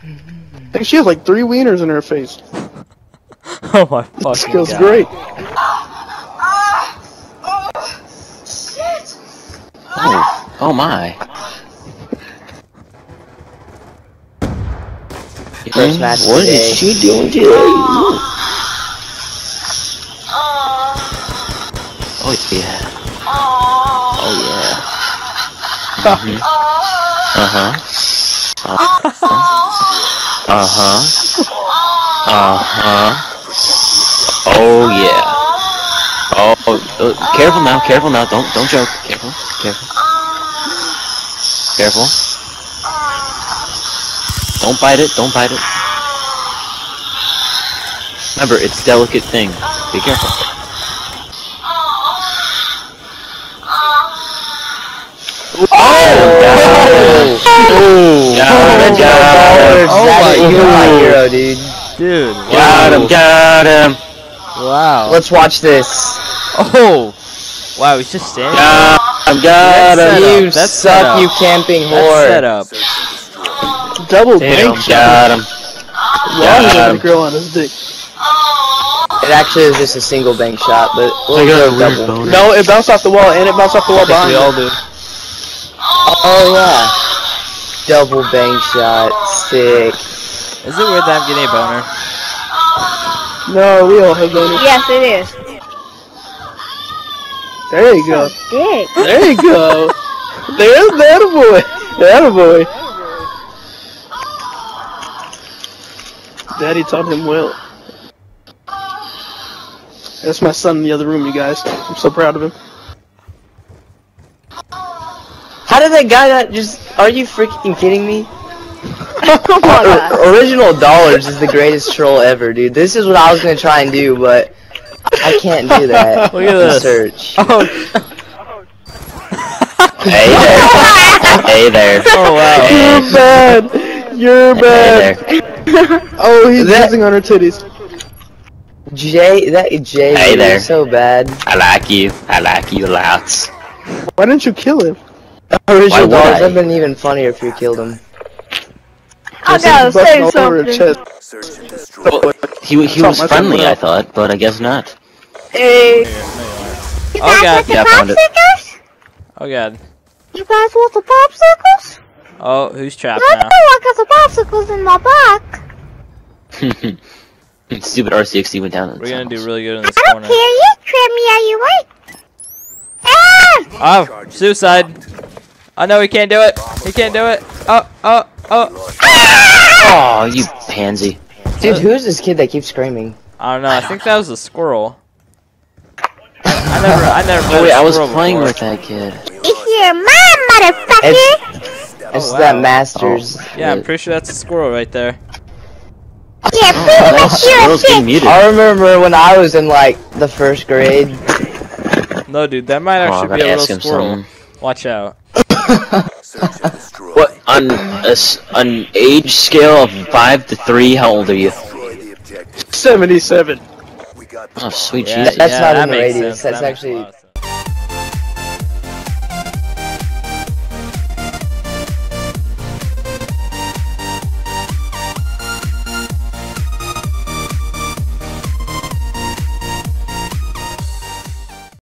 I think she has like 3 wieners in her face. Oh my fucking god. This feels great. Shit! Oh my. First match What today. is she doing today? Oh yeah. Oh yeah. Uh-huh. Oh yeah. Oh, careful now, don't joke. Careful. Don't bite it. Remember, it's a delicate thing. Be careful. You're my hero, dude. Dude. Got him. Wow. Let's watch this. Oh. Wow, he's just standing. Got him. You suck, you camping whore. Set up. Double Damn, bank got him. Longer than the girl on his dick. It actually is just a single bank shot, but we'll go double. No, it bounced off the wall, and it bounced off the wall behind. We all do. Oh yeah. Double bank shot. Sick. Is it weird that I'm getting a boner? No, we all have boners. Yes, it is. There you go. Dick. There you go. There's that boy. That boy. Daddy taught him well. That's my son in the other room, you guys. I'm so proud of him. How did that guy not just... Are you freaking kidding me? Oh my god. Original Dollars is the greatest troll ever, dude. This is what I was gonna try and do, but I can't do that. Look at this. Search. Oh. Hey there. Oh wow. You're bad. You're bad. Hey there. Oh, he's dancing on her titties. Jay, Hey there. is so bad. I like you lots. Why didn't you kill him? Original would Dollars I? would have been even funnier if you killed him. I gotta say Busting all over her something. chest. Well, he was friendly, I thought, but I guess not. Hey. You You Oh, guys God. want the Yeah, I found it. popsicles? Oh god. You guys want the popsicles? Oh, who's trapped No, now? I got the popsicles in my back. Stupid R60 went down. We're gonna do really good in this I don't corner. care, you trip me how you like. Ah! Oh, suicide. Oh no, he can't do it. He can't do it. Oh. Oh, you pansy. Dude, who is this kid that keeps screaming? I don't know. I think that was a squirrel. I never. Oh wait, I was squirrel playing before. with that kid. It's your mom, motherfucker! It's wow. that Masters. Yeah, I'm pretty sure that's a squirrel right there. Yeah, Oh, pretty that much you're a squirrel's getting bitch. muted. I remember when I was in like the 1st grade. No, dude, that might Oh, I actually gotta be a ask little him squirrel. something. Watch out. What on an age scale of 5 to 3? How old are you? 77. Oh, sweet Yeah, Jesus. That's yeah, not that in the makes radius, sense. that's That makes a actually- lot of sense.